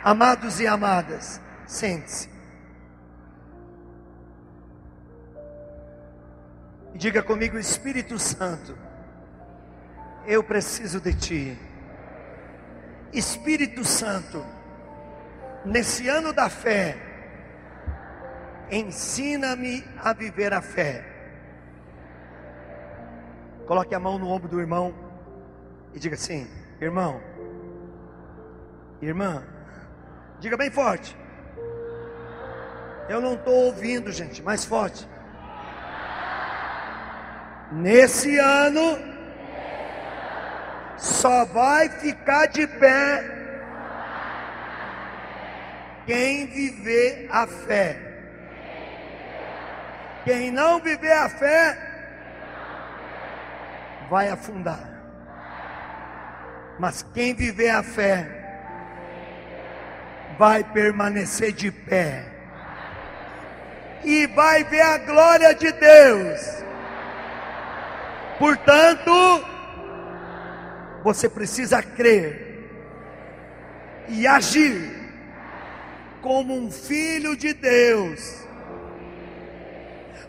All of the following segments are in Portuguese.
Amados e amadas, sente-se. E diga comigo: Espírito Santo, eu preciso de Ti. Espírito Santo, nesse ano da fé, ensina-me a viver a fé. Coloque a mão no ombro do irmão e diga assim: irmão, irmã, diga bem forte. Eu não estou ouvindo, gente, mais forte. Nesse ano, só vai ficar de pé quem viver a fé. Quem não viver a fé vai afundar. Mas quem viver a fé vai permanecer de pé e vai ver a glória de Deus. Portanto, você precisa crer e agir como um filho de Deus.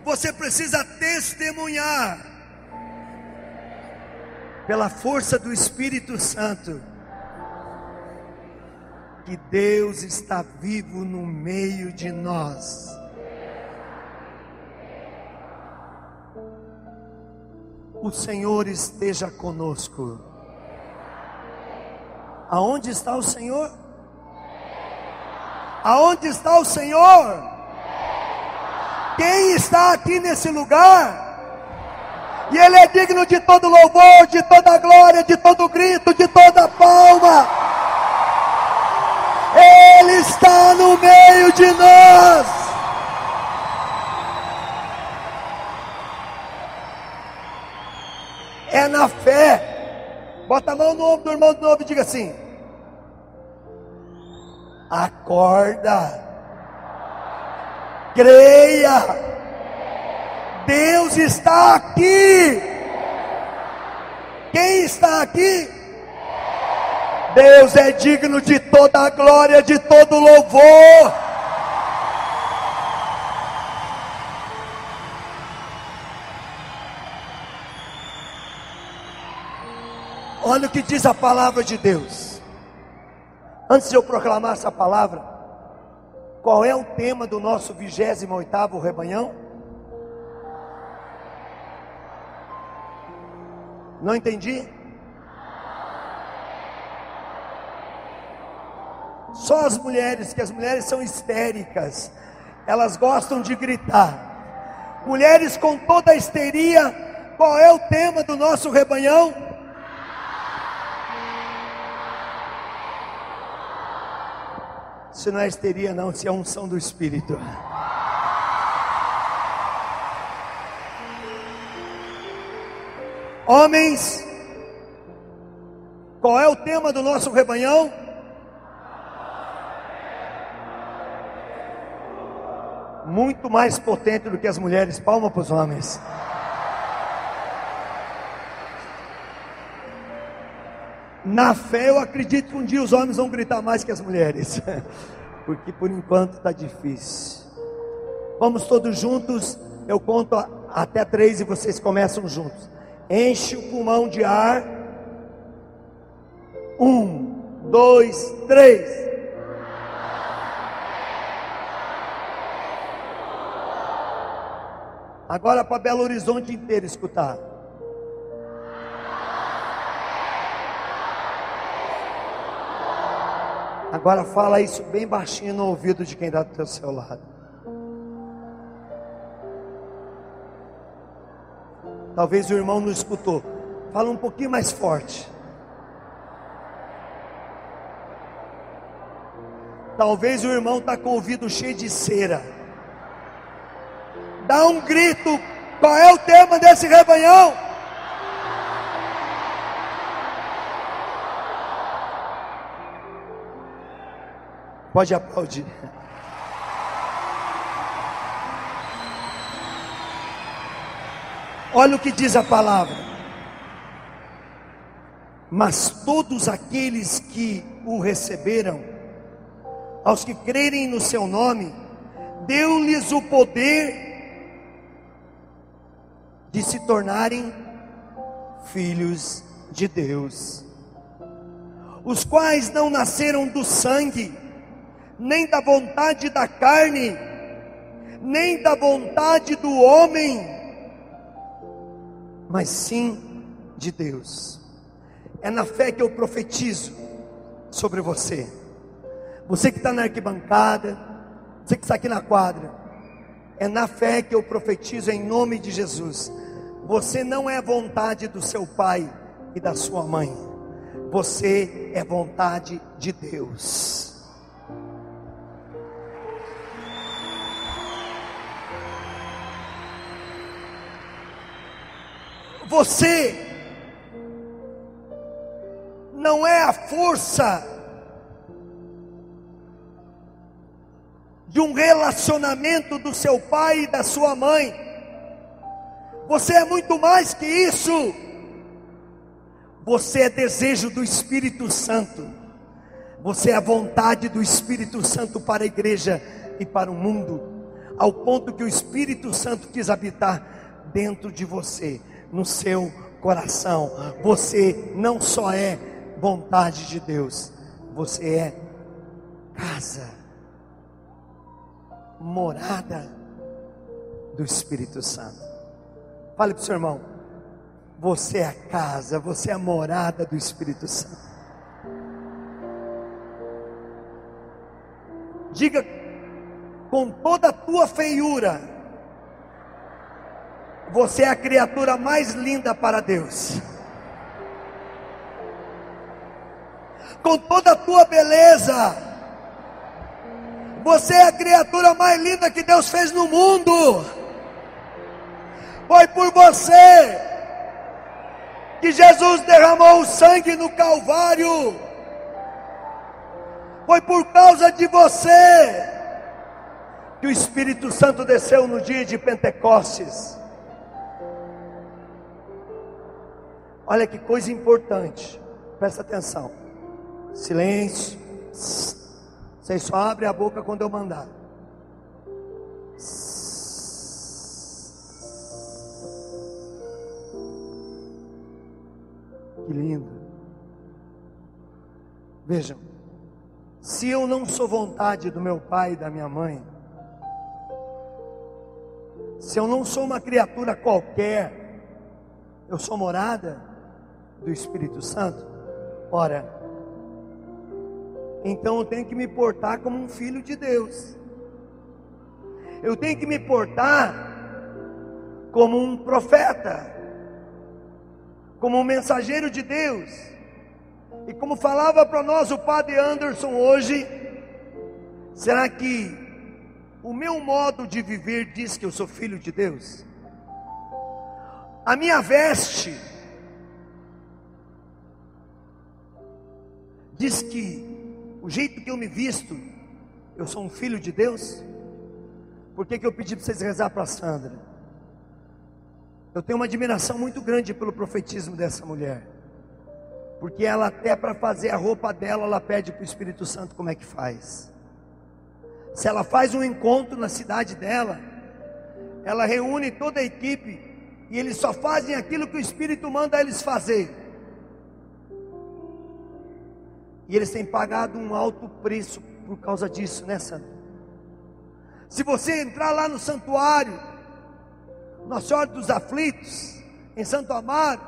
Você precisa testemunhar pela força do Espírito Santo que Deus está vivo no meio de nós. O Senhor esteja conosco. Aonde está o Senhor? Aonde está o Senhor? Quem está aqui nesse lugar? E Ele é digno de todo louvor, de toda glória, de todo grito, de toda palma. Ele está no meio de nós. É na fé. Bota a mão no ombro do irmão de novo e diga assim: acorda, creia, Deus está aqui. Quem está aqui? Deus é digno de toda a glória, de todo louvor. Olha o que diz a palavra de Deus. Antes de eu proclamar essa palavra, qual é o tema do nosso 28º rebanhão? Não entendi? Só as mulheres, que as mulheres são histéricas, elas gostam de gritar. Mulheres com toda a histeria, qual é o tema do nosso rebanhão? Isso não é histeria não, isso é a unção do Espírito. Homens, qual é o tema do nosso rebanhão? Muito mais potente do que as mulheres. Palma para os homens. Na fé eu acredito que um dia os homens vão gritar mais que as mulheres. Porque por enquanto está difícil. Vamos todos juntos. Eu conto até 3 e vocês começam juntos. Enche o pulmão de ar. 1, 2, 3. Agora para Belo Horizonte inteiro escutar. Agora fala isso bem baixinho no ouvido de quem está do seu lado. Talvez o irmão não escutou. Fala um pouquinho mais forte. Talvez o irmão está com o ouvido cheio de cera. Dá um grito. Qual é o tema desse rebanhão? Pode aplaudir. Olha o que diz a palavra. Mas todos aqueles que o receberam, aos que crerem no seu nome, deu-lhes o poder de se tornarem filhos de Deus, os quais não nasceram do sangue, nem da vontade da carne, nem da vontade do homem, mas sim de Deus. É na fé que eu profetizo sobre você. Você que está na arquibancada, você que está aqui na quadra, é na fé que eu profetizo em nome de Jesus. Você não é vontade do seu pai e da sua mãe, você é vontade de Deus. Você não é a força de um relacionamento do seu pai e da sua mãe. Você é muito mais que isso. Você é desejo do Espírito Santo. Você é a vontade do Espírito Santo para a igreja e para o mundo, ao ponto que o Espírito Santo quis habitar dentro de você, no seu coração. Você não só é vontade de Deus, você é casa, morada do Espírito Santo. Fale para o seu irmão: você é a casa, você é a morada do Espírito Santo. Diga com toda a tua feiura: você é a criatura mais linda para Deus. Com toda a tua beleza, você é a criatura mais linda que Deus fez no mundo. Foi por você que Jesus derramou o sangue no Calvário. Foi por causa de você que o Espírito Santo desceu no dia de Pentecostes. Olha que coisa importante, presta atenção. Silêncio. Vocês só abrem a boca quando eu mandar. Que lindo. Vejam, se eu não sou vontade do meu pai e da minha mãe, se eu não sou uma criatura qualquer, eu sou morada do Espírito Santo, ora, então eu tenho que me portar como um filho de Deus. Eu tenho que me portar como um profeta, como um mensageiro de Deus. E como falava para nós o Padre Anderson hoje, será que o meu modo de viver diz que eu sou filho de Deus? A minha veste diz que o jeito que eu me visto, eu sou um filho de Deus? Por que eu pedi para vocês rezar para a Sandra? Eu tenho uma admiração muito grande pelo profetismo dessa mulher, porque ela até para fazer a roupa dela, ela pede para o Espírito Santo como é que faz. Se ela faz um encontro na cidade dela, ela reúne toda a equipe, e eles só fazem aquilo que o Espírito manda eles fazer. E eles têm pagado um alto preço por causa disso, né, Sandra? Se você entrar lá no santuário Nossa Senhora dos Aflitos, em Santo Amaro,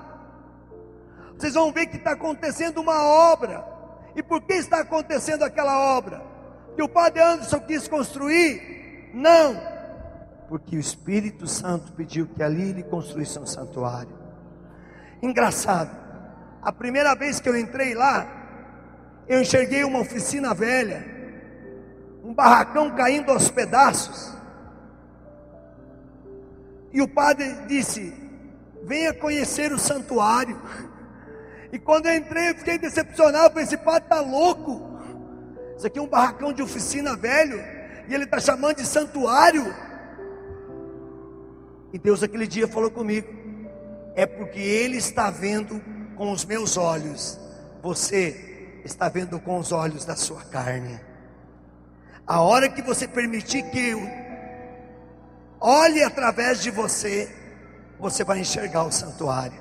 vocês vão ver que está acontecendo uma obra. E por que está acontecendo aquela obra? Que o Padre Anderson quis construir? Não, porque o Espírito Santo pediu que ali ele construísse um santuário. Engraçado, a primeira vez que eu entrei lá, eu enxerguei uma oficina velha, um barracão caindo aos pedaços, e o padre disse: venha conhecer o santuário. E quando eu entrei, eu fiquei decepcionado, porque esse padre está louco. Isso aqui é um barracão de oficina velho, e ele está chamando de santuário. E Deus aquele dia falou comigo: é porque Ele está vendo com os meus olhos, você está vendo com os olhos da sua carne. A hora que você permitir que eu olhe através de você, você vai enxergar o santuário.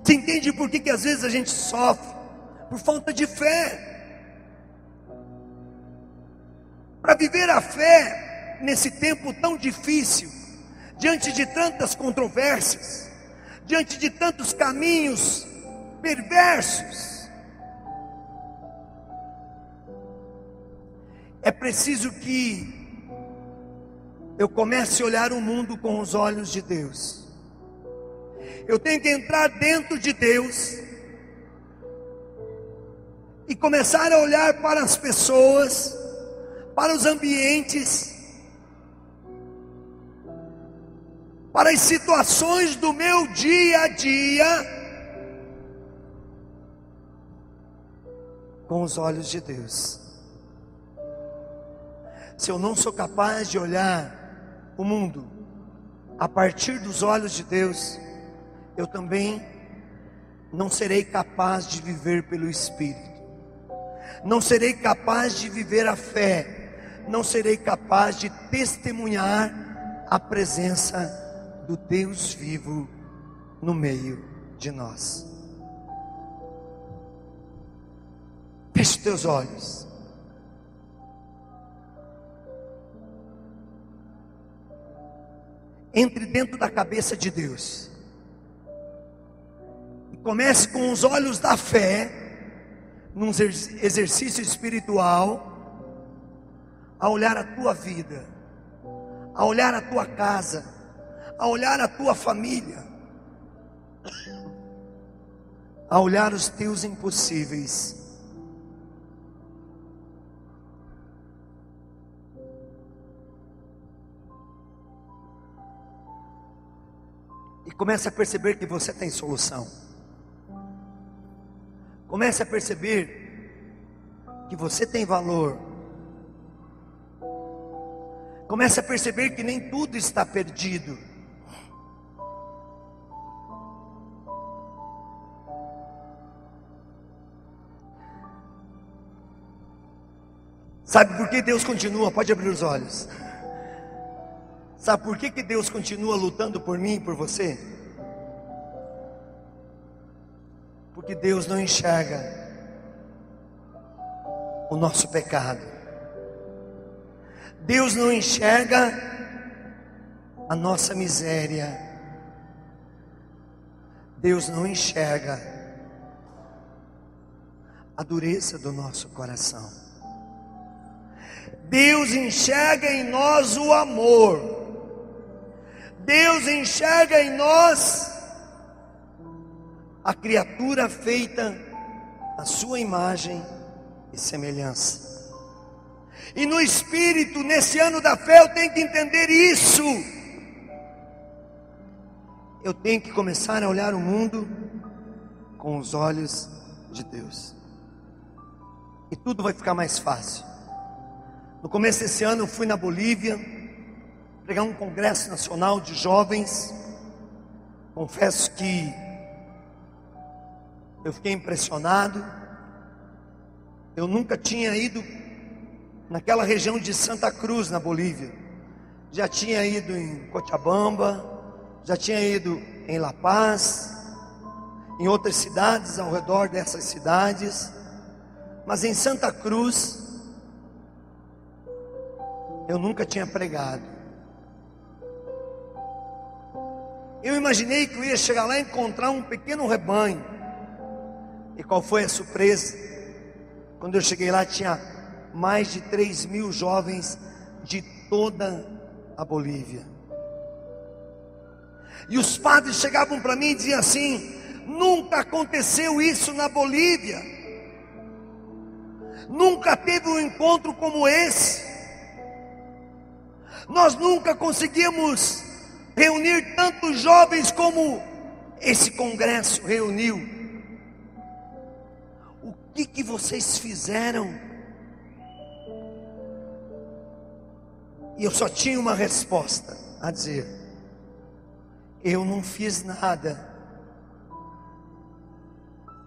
Você entende por que às vezes a gente sofre? Por falta de fé. Para viver a fé nesse tempo tão difícil, diante de tantas controvérsias, diante de tantos caminhos perversos, é preciso que eu comece a olhar o mundo com os olhos de Deus. Eu tenho que entrar dentro de Deus e começar a olhar para as pessoas, para os ambientes, para as situações do meu dia a dia, com os olhos de Deus. Se eu não sou capaz de olhar o mundo a partir dos olhos de Deus, eu também não serei capaz de viver pelo Espírito, não serei capaz de viver a fé, não serei capaz de testemunhar a presença do Deus vivo no meio de nós. Feche teus olhos. Entre dentro da cabeça de Deus e comece com os olhos da fé, num exercício espiritual, a olhar a tua vida, a olhar a tua casa, a olhar a tua família, a olhar os teus impossíveis. E comece a perceber que você tem solução. Comece a perceber que você tem valor. Comece a perceber que nem tudo está perdido. Sabe por que Deus continua? Pode abrir os olhos. Sabe por que Deus continua lutando por mim e por você? Porque Deus não enxerga o nosso pecado. Deus não enxerga a nossa miséria. Deus não enxerga a dureza do nosso coração. Deus enxerga em nós o amor. Deus enxerga em nós a criatura feita à sua imagem e semelhança. E no Espírito, nesse ano da fé, eu tenho que entender isso. Eu tenho que começar a olhar o mundo com os olhos de Deus, e tudo vai ficar mais fácil. No começo desse ano eu fui na Bolívia pregar um congresso nacional de jovens. Confesso que eu fiquei impressionado. Eu nunca tinha ido naquela região de Santa Cruz, na Bolívia. Já tinha ido em Cochabamba, já tinha ido em La Paz, em outras cidades ao redor dessas cidades, mas em Santa Cruz eu nunca tinha pregado. Eu imaginei que eu ia chegar lá e encontrar um pequeno rebanho. E qual foi a surpresa? Quando eu cheguei lá, tinha mais de 3.000 jovens de toda a Bolívia. E os padres chegavam para mim e diziam assim: nunca aconteceu isso na Bolívia, nunca teve um encontro como esse, nós nunca conseguimos reunir tantos jovens como esse congresso reuniu. O que vocês fizeram? E eu só tinha uma resposta a dizer: eu não fiz nada,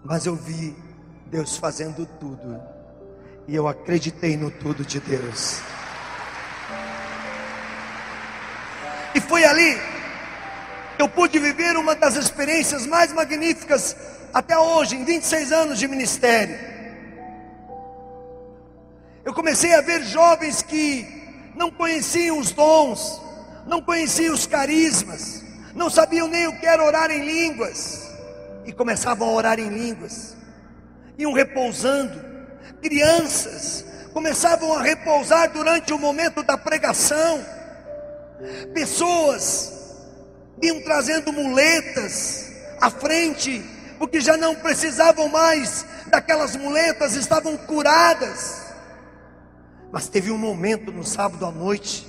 mas eu vi Deus fazendo tudo. e eu acreditei no tudo de Deus. E foi ali que eu pude viver uma das experiências mais magníficas até hoje, em 26 anos de ministério. Eu comecei a ver jovens que não conheciam os dons, não conheciam os carismas, não sabiam nem o que era orar em línguas, e começavam a orar em línguas, iam repousando. Crianças começavam a repousar durante o momento da pregação. Pessoas iam trazendo muletas à frente, porque já não precisavam mais daquelas muletas, estavam curadas. Mas teve um momento no sábado à noite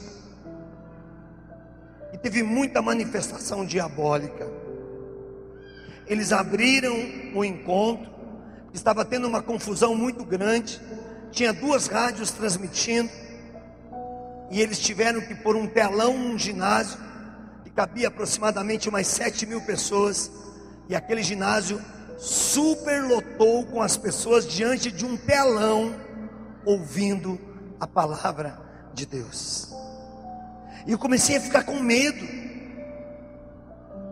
que teve muita manifestação diabólica. Eles abriram o encontro, estava tendo uma confusão muito grande, tinha 2 rádios transmitindo, e eles tiveram que pôr um telão num ginásio que cabia aproximadamente umas 7.000 pessoas, e aquele ginásio superlotou com as pessoas diante de um telão, ouvindo a palavra de Deus. E eu comecei a ficar com medo,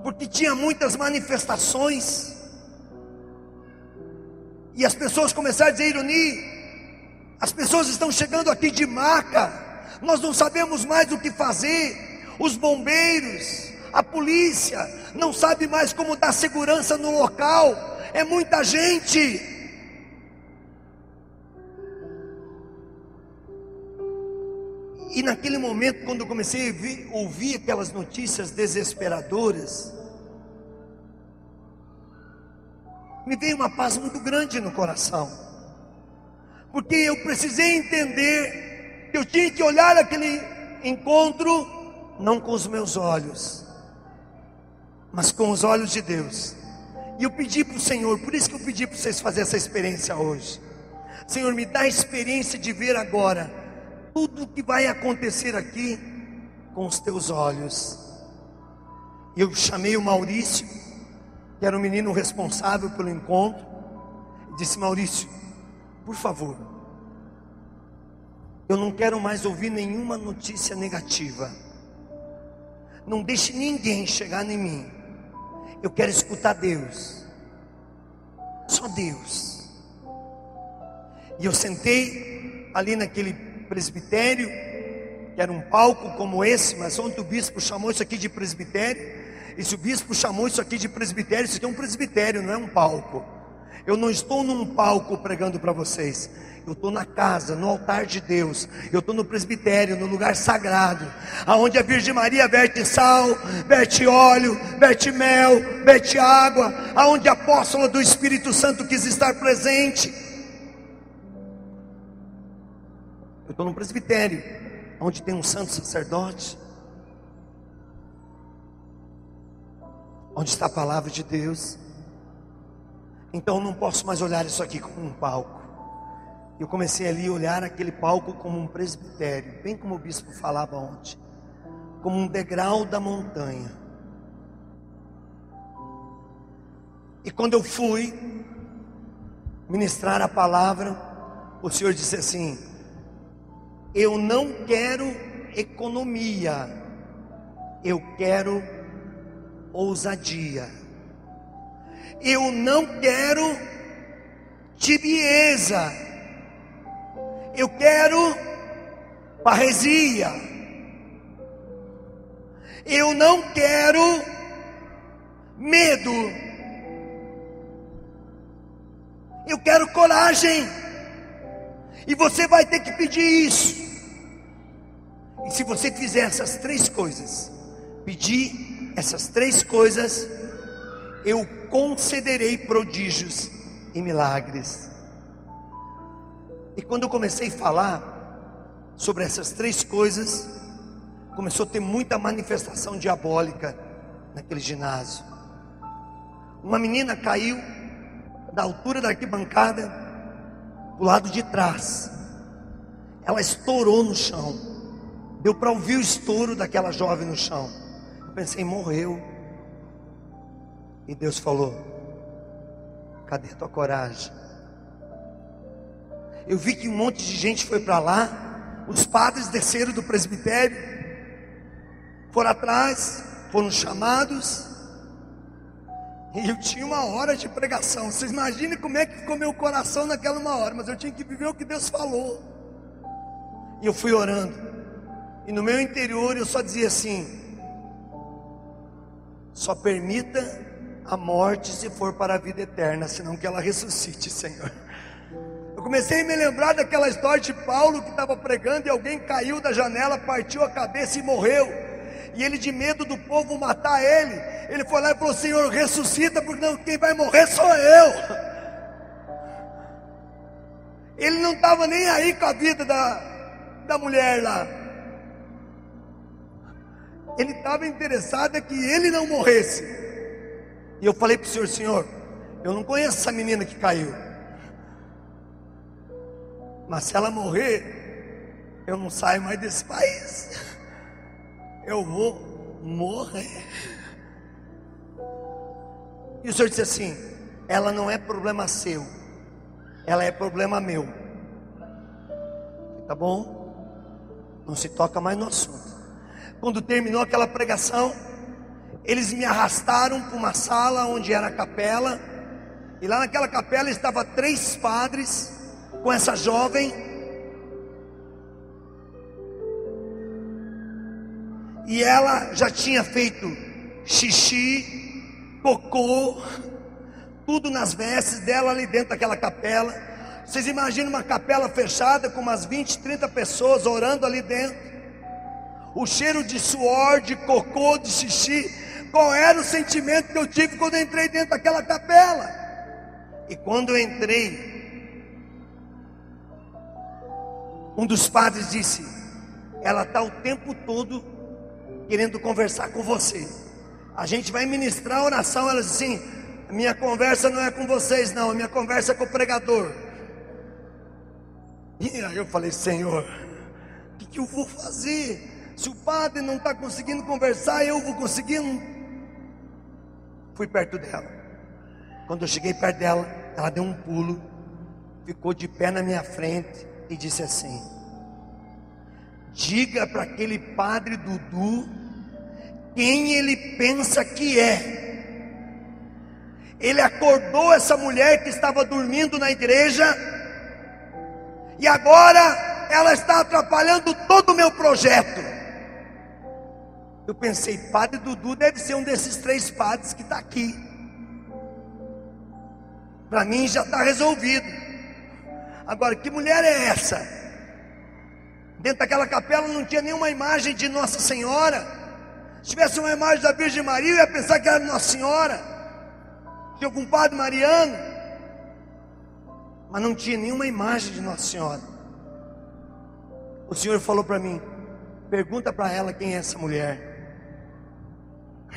porque tinha muitas manifestações, e as pessoas começaram a dizer: Ironi, as pessoas estão chegando aqui de maca, nós não sabemos mais o que fazer. Os bombeiros, a polícia não sabe mais como dar segurança no local, é muita gente. E naquele momento, quando eu comecei a ouvir aquelas notícias desesperadoras, me veio uma paz muito grande no coração, porque eu precisei entender que eu tinha que olhar aquele encontro não com os meus olhos, mas com os olhos de Deus. E eu pedi para o Senhor, por isso que eu pedi para vocês fazerem essa experiência hoje: Senhor, me dá a experiência de ver agora tudo o que vai acontecer aqui com os teus olhos. E eu chamei o Maurício, que era o menino responsável pelo encontro, e disse: Maurício, por favor, eu não quero mais ouvir nenhuma notícia negativa, não deixe ninguém chegar em mim, eu quero escutar Deus, só Deus. E eu sentei ali naquele presbitério, que era um palco como esse, mas ontem o bispo chamou isso aqui de presbitério. E se o bispo chamou isso aqui de presbitério, isso aqui é um presbitério, não é um palco. Eu não estou num palco pregando para vocês, eu estou na casa, no altar de Deus. Eu estou no presbitério, no lugar sagrado, aonde a Virgem Maria verte sal, verte óleo, verte mel, verte água, aonde a apóstola do Espírito Santo quis estar presente. Eu estou no presbitério, onde tem um santo sacerdote, onde está a palavra de Deus. Então eu não posso mais olhar isso aqui como um palco. Eu comecei ali a olhar aquele palco como um presbitério, bem como o bispo falava ontem, como um degrau da montanha. E quando eu fui ministrar a palavra, o Senhor disse assim: eu não quero economia, eu quero ousadia. Eu não quero tibieza, eu quero parresia. Eu não quero medo, eu quero coragem. E você vai ter que pedir isso. E se você fizer essas 3 coisas, pedir essas 3 coisas, eu concederei prodígios e milagres. E quando eu comecei a falar sobre essas 3 coisas, começou a ter muita manifestação diabólica naquele ginásio. Uma menina caiu da altura da arquibancada do lado de trás. Ela estourou no chão. Deu para ouvir o estouro daquela jovem no chão. Eu pensei: morreu. E Deus falou: cadê a tua coragem? Eu vi que um monte de gente foi para lá. Os padres desceram do presbitério, foram atrás, foram chamados. E eu tinha 1 hora de pregação. Vocês imaginem como é que ficou meu coração naquela 1 hora. Mas eu tinha que viver o que Deus falou. E eu fui orando. E no meu interior eu só dizia assim: só permita a morte se for para a vida eterna, senão que ela ressuscite, Senhor. Eu comecei a me lembrar daquela história de Paulo que estava pregando e alguém caiu da janela, partiu a cabeça e morreu. E ele, de medo do povo matar ele foi lá e falou: Senhor, ressuscita, porque não, quem vai morrer sou eu. Ele não estava nem aí com a vida da mulher lá. Ele estava interessado em que ele não morresse. E eu falei para o Senhor: Senhor, eu não conheço essa menina que caiu, mas se ela morrer, eu não saio mais desse país. Eu vou morrer. E o Senhor disse assim: ela não é problema seu, ela é problema meu. Tá bom? Não se toca mais no assunto. Quando terminou aquela pregação, eles me arrastaram para uma sala onde era a capela. E lá naquela capela estavam 3 padres com essa jovem. E ela já tinha feito xixi, cocô, tudo nas vestes dela ali dentro daquela capela. Vocês imaginam uma capela fechada com umas 20, 30 pessoas orando ali dentro. O cheiro de suor, de cocô, de xixi. Qual era o sentimento que eu tive quando eu entrei dentro daquela capela? E quando eu entrei, um dos padres disse: ela está o tempo todo querendo conversar com você. A gente vai ministrar a oração. Ela disse assim: minha conversa não é com vocês não, a minha conversa é com o pregador. E aí eu falei: Senhor, o que eu vou fazer? Se o padre não está conseguindo conversar, eu vou conseguindo. Fui perto dela. Quando eu cheguei perto dela, ela deu um pulo, ficou de pé na minha frente e disse assim: diga para aquele padre Dudu quem ele pensa que é. Ele acordou essa mulher que estava dormindo na igreja, e agora ela está atrapalhando todo o meu projeto. Eu pensei: padre Dudu deve ser um desses 3 padres que está aqui. Para mim já está resolvido. Agora, que mulher é essa? Dentro daquela capela não tinha nenhuma imagem de Nossa Senhora. Se tivesse uma imagem da Virgem Maria, eu ia pensar que era Nossa Senhora, de algum padre mariano. Mas não tinha nenhuma imagem de Nossa Senhora. O Senhor falou para mim: pergunta para ela quem é essa mulher.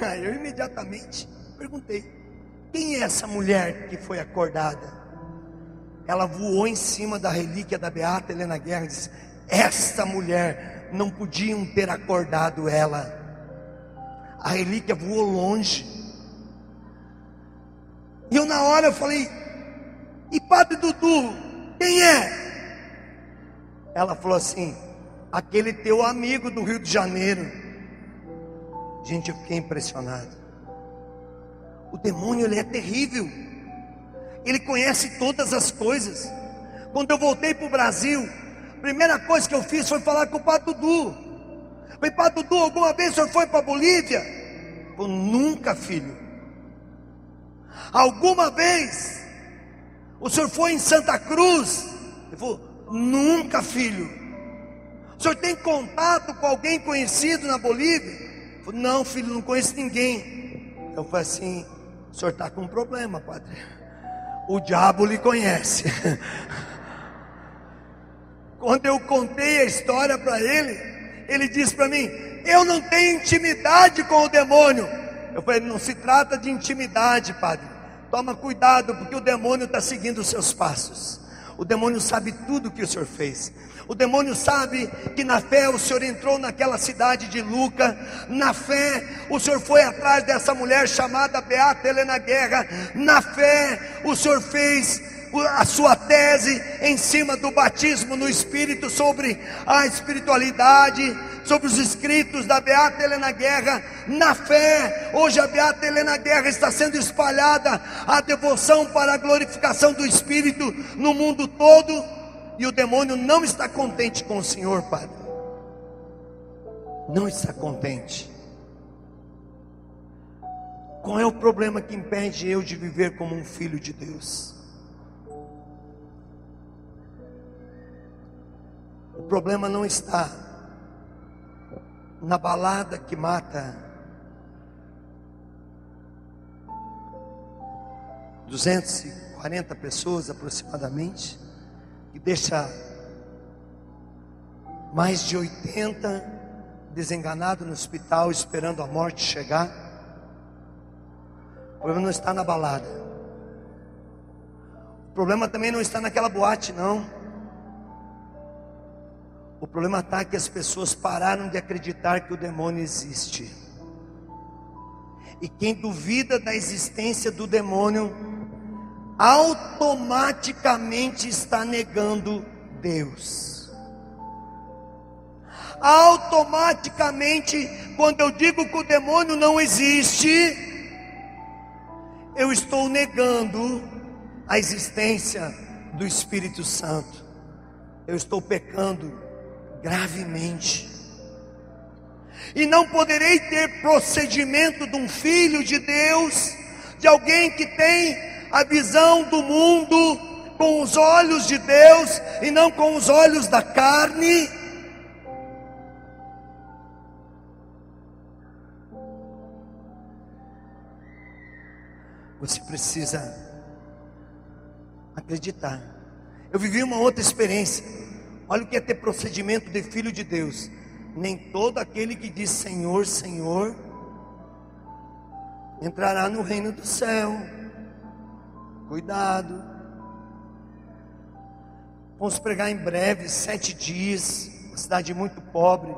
Aí eu imediatamente perguntei: quem é essa mulher que foi acordada? Ela voou em cima da relíquia da Beata Helena Guerra e disse: essa mulher, não podiam ter acordado ela. A relíquia voou longe. E eu na hora eu falei: e padre Dudu, quem é? Ela falou assim: aquele teu amigo do Rio de Janeiro. Gente, eu fiquei impressionado. O demônio, ele é terrível. Ele conhece todas as coisas. Quando eu voltei para o Brasil, a primeira coisa que eu fiz foi falar com o padre Dudu. Falei: padre Dudu, alguma vez o senhor foi para a Bolívia? Ele falou: nunca, filho. Alguma vez o senhor foi em Santa Cruz? Ele falou: nunca, filho. O senhor tem contato com alguém conhecido na Bolívia? Ele falou: não, filho, não conheço ninguém. Eu falei assim: o senhor está com um problema, padre. O diabo lhe conhece. Quando eu contei a história para ele, ele disse para mim: eu não tenho intimidade com o demônio. Eu falei: não se trata de intimidade, padre. Toma cuidado, porque o demônio está seguindo os seus passos. O demônio sabe tudo que o senhor fez. O demônio sabe que na fé o senhor entrou naquela cidade de Luca. Na fé o senhor foi atrás dessa mulher chamada Beata Helena Guerra. Na fé o senhor fez a sua tese em cima do batismo no Espírito, sobre a espiritualidade, sobre os escritos da Beata Helena Guerra, na fé. Hoje a Beata Helena Guerra está sendo espalhada, a devoção para a glorificação do Espírito no mundo todo, e o demônio não está contente com o Senhor, Padre. Não está contente. Qual é o problema que impede eu de viver como um filho de Deus? O problema não está na balada que mata 240 pessoas aproximadamente, que deixa mais de 80 desenganados no hospital esperando a morte chegar. O problema não está na balada. O problema também não está naquela boate, não. O problema está que as pessoas pararam de acreditar que o demônio existe. E quem duvida da existência do demônio, automaticamente está negando Deus. Automaticamente, quando eu digo que o demônio não existe, eu estou negando a existência do Espírito Santo. Eu estou pecando gravemente. E não poderei ter procedimento de um filho de Deus, de alguém que tem a visão do mundo com os olhos de Deus e não com os olhos da carne. Você precisa acreditar. Eu vivi uma outra experiência. Olha o que é ter procedimento de filho de Deus. Nem todo aquele que diz Senhor, Senhor, entrará no reino do céu. Cuidado. Vamos pregar em breve, 7 dias, uma cidade muito pobre.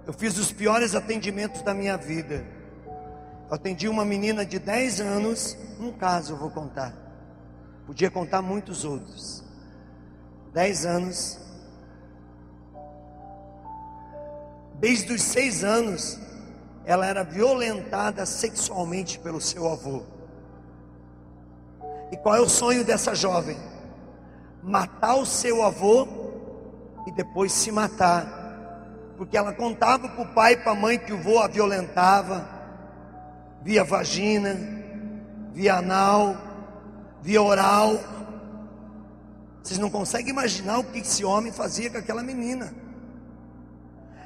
Eu fiz os piores atendimentos da minha vida. Eu atendi uma menina de 10 anos, um caso eu vou contar. Podia contar muitos outros. 10 anos. Desde os 6 anos, ela era violentada sexualmente pelo seu avô. E qual é o sonho dessa jovem? Matar o seu avô e depois se matar. Porque ela contava para o pai e para a mãe que o avô a violentava. Via vagina, via anal, via oral. Vocês não conseguem imaginar o que esse homem fazia com aquela menina.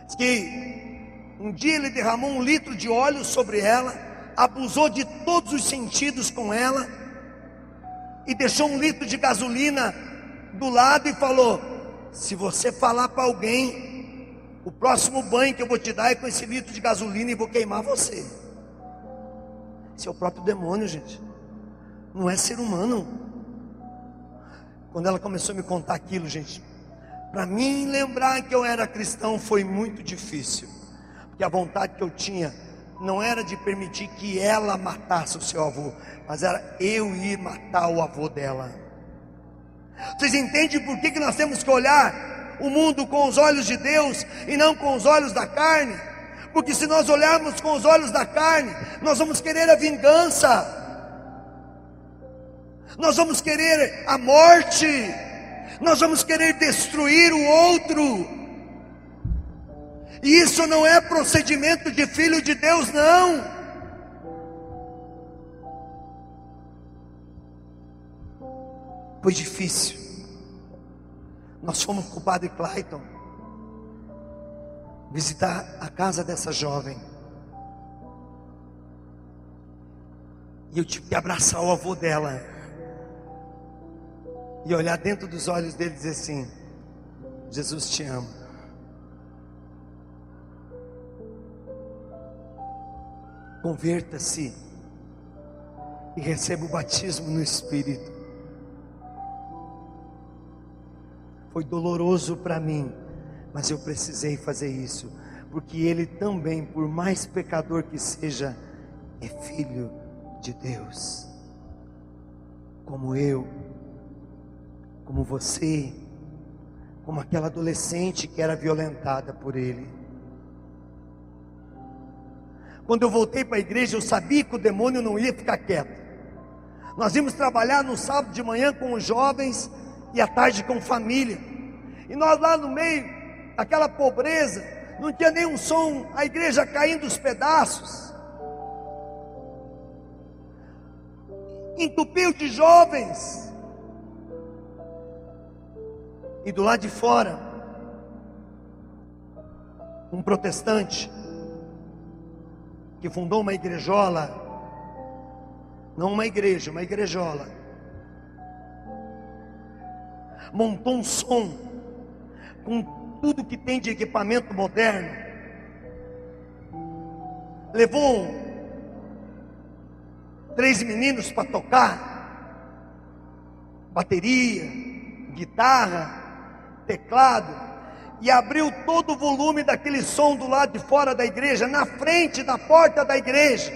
Diz que um dia ele derramou 1 litro de óleo sobre ela, abusou de todos os sentidos com ela, e deixou 1 litro de gasolina do lado e falou: se você falar para alguém, o próximo banho que eu vou te dar é com esse litro de gasolina e vou queimar você. Esse é o próprio demônio, gente. Não é ser humano. Quando ela começou a me contar aquilo, gente, para mim lembrar que eu era cristão foi muito difícil. Porque a vontade que eu tinha não era de permitir que ela matasse o seu avô, mas era eu ir matar o avô dela. Vocês entendem por que nós temos que olhar o mundo com os olhos de Deus e não com os olhos da carne? Porque se nós olharmos com os olhos da carne, nós vamos querer a vingança, nós vamos querer a morte, nós vamos querer destruir o outro. E isso não é procedimento de filho de Deus, não. Foi difícil. Nós fomos com o padre Clayton visitar a casa dessa jovem, e eu tive que abraçar o avô dela e olhar dentro dos olhos dele e dizer assim: Jesus te ama. Converta-se e receba o batismo no Espírito. Foi doloroso para mim, mas eu precisei fazer isso, porque ele também, por mais pecador que seja, é filho de Deus, como eu como você, como aquela adolescente que era violentada por ele. Quando eu voltei para a igreja, eu sabia que o demônio não ia ficar quieto. Nós íamos trabalhar no sábado de manhã com os jovens e à tarde com família. E nós lá no meio, aquela pobreza, não tinha nenhum som, a igreja caindo os pedaços. Entupiu de jovens. E do lado de fora, um protestante que fundou uma igrejola, não uma igreja, uma igrejola, montou um som com tudo que tem de equipamento moderno, levou 3 meninos para tocar bateria, guitarra, teclado, e abriu todo o volume daquele som do lado de fora da igreja, na frente da porta da igreja,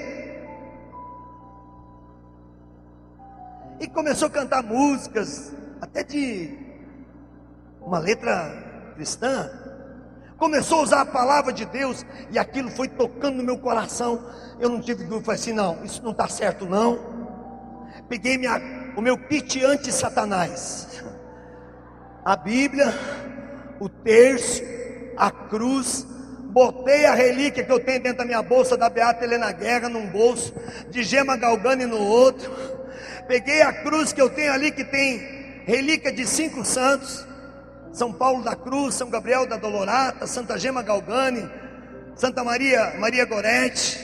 e começou a cantar músicas, até de uma letra cristã. Começou a usar a palavra de Deus, e aquilo foi tocando no meu coração. Eu não tive dúvida, falei assim: não, isso não está certo não. Peguei o meu kit anti-satanás, a Bíblia, o terço, a cruz, botei a relíquia que eu tenho dentro da minha bolsa da Beata Helena Guerra num bolso, de Gema Galgani no outro. Peguei a cruz que eu tenho ali, que tem relíquia de 5 santos: São Paulo da Cruz, São Gabriel da Dolorata, Santa Gema Galgani, Santa Maria Gorete,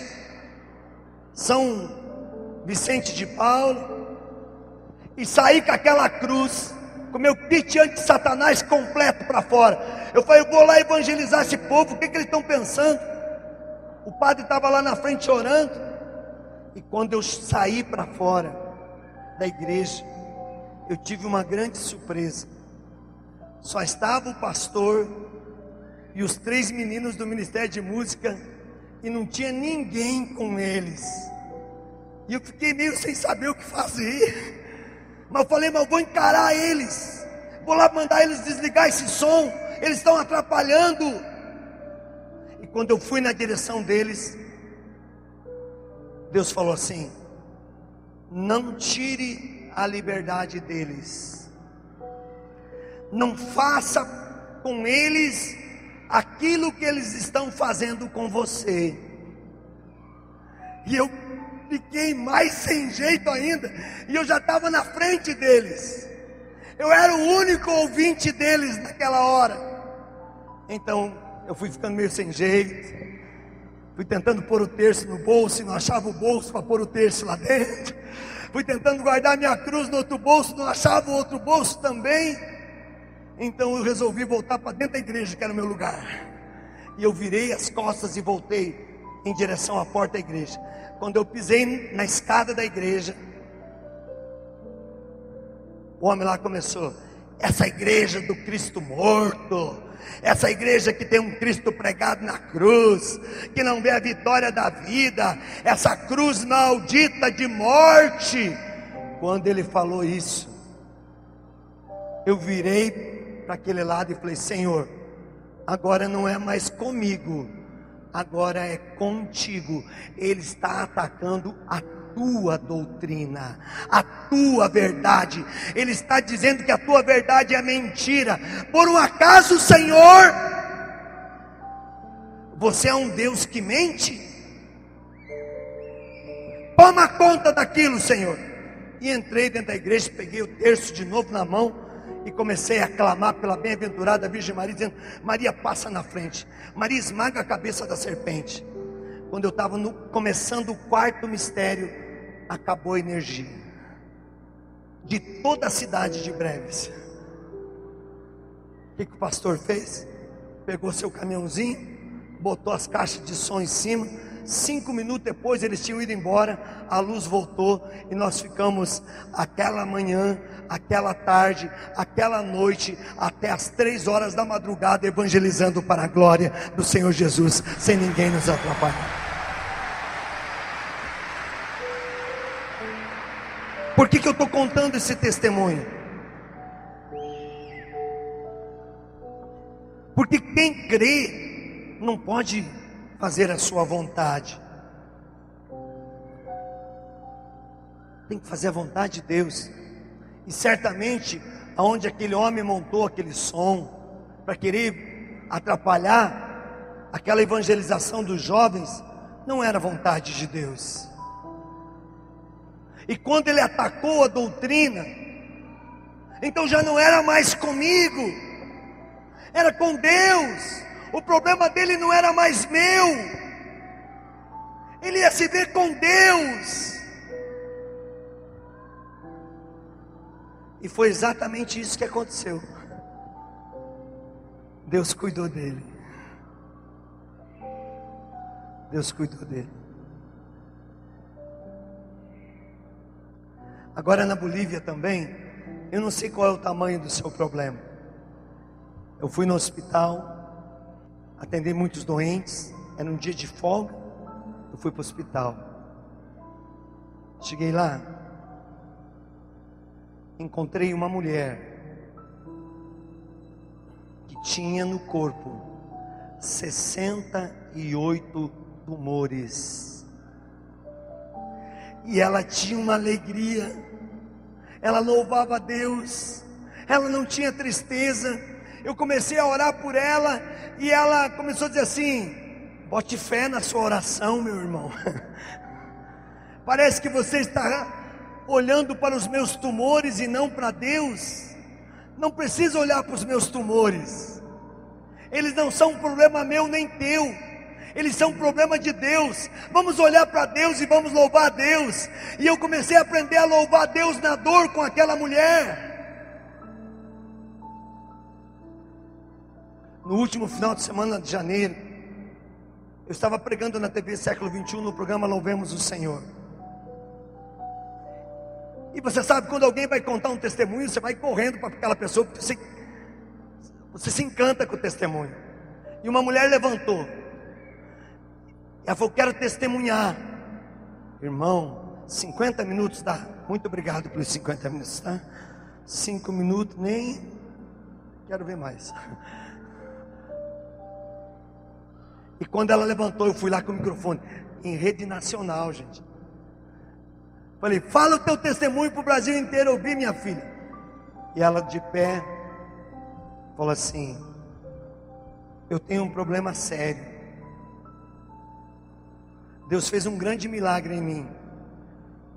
São Vicente de Paulo, e saí com aquela cruz, com meu kit anti-satanás completo para fora. Eu falei: eu vou lá evangelizar esse povo, o que eles estão pensando? O padre estava lá na frente orando, e quando eu saí para fora da igreja, eu tive uma grande surpresa. Só estava o pastor e os 3 meninos do Ministério de Música, e não tinha ninguém com eles. E eu fiquei meio sem saber o que fazer, mas eu falei: mas eu vou encarar eles, vou lá mandar eles desligar esse som, eles estão atrapalhando. E quando eu fui na direção deles, Deus falou assim: não tire a liberdade deles, não faça com eles aquilo que eles estão fazendo com você. E eu fiquei mais sem jeito ainda, e eu já estava na frente deles, eu era o único ouvinte deles naquela hora. Então eu fui ficando meio sem jeito, fui tentando pôr o terço no bolso, e não achava o bolso para pôr o terço lá dentro. Fui tentando guardar minha cruz no outro bolso, não achava o outro bolso também. Então eu resolvi voltar para dentro da igreja, que era o meu lugar, e eu virei as costas e voltei em direção à porta da igreja. Quando eu pisei na escada da igreja, o homem lá começou: essa igreja do Cristo morto, essa igreja que tem um Cristo pregado na cruz, que não vê a vitória da vida, essa cruz maldita de morte. Quando ele falou isso, eu virei para aquele lado e falei: Senhor, agora não é mais comigo, agora é contigo. Ele está atacando a tua doutrina, a tua verdade. Ele está dizendo que a tua verdade é mentira. Por um acaso, Senhor, você é um Deus que mente? Toma conta daquilo, Senhor. E entrei dentro da igreja, peguei o terço de novo na mão e comecei a clamar pela bem-aventurada Virgem Maria, dizendo: Maria, passa na frente, Maria, esmaga a cabeça da serpente. Quando eu estava começando o 4º mistério, acabou a energia de toda a cidade de Breves. O que o pastor fez? Pegou seu caminhãozinho, botou as caixas de som em cima. 5 minutos depois eles tinham ido embora, a luz voltou, e nós ficamos aquela manhã, aquela tarde, aquela noite, até as 3 horas da madrugada, evangelizando para a glória do Senhor Jesus, sem ninguém nos atrapalhar. Por que eu estou contando esse testemunho? Porque quem crê não pode fazer a sua vontade, tem que fazer a vontade de Deus. E certamente, aonde aquele homem montou aquele som para querer atrapalhar aquela evangelização dos jovens, não era vontade de Deus. E quando ele atacou a doutrina, então já não era mais comigo, era com Deus. O problema dele não era mais meu, ele ia se ver com Deus. E foi exatamente isso que aconteceu. Deus cuidou dele. Deus cuidou dele. Agora na Bolívia também, eu não sei qual é o tamanho do seu problema. Eu fui no hospital, atendi muitos doentes, era um dia de folga, eu fui para o hospital. Cheguei lá, encontrei uma mulher que tinha no corpo 68 tumores. E ela tinha uma alegria, ela louvava a Deus, ela não tinha tristeza. Eu comecei a orar por ela e ela começou a dizer assim: bote fé na sua oração, meu irmão. Parece que você está olhando para os meus tumores e não para Deus. Não precisa olhar para os meus tumores, eles não são um problema meu nem teu, eles são um problema de Deus. Vamos olhar para Deus e vamos louvar a Deus. E eu comecei a aprender a louvar a Deus na dor com aquela mulher. No último final de semana de janeiro, eu estava pregando na TV Século 21 no programa Louvemos o Senhor. E você sabe, quando alguém vai contar um testemunho, você vai correndo para aquela pessoa, porque você se encanta com o testemunho. E uma mulher levantou, ela falou: quero testemunhar. Irmão, 50 minutos dá. Muito obrigado pelos 50 minutos, tá? 5 minutos, nem quero ver mais. E quando ela levantou, eu fui lá com o microfone, em rede nacional, gente. Falei: fala o teu testemunho para o Brasil inteiro ouvir, minha filha. E ela de pé falou assim: eu tenho um problema sério. Deus fez um grande milagre em mim.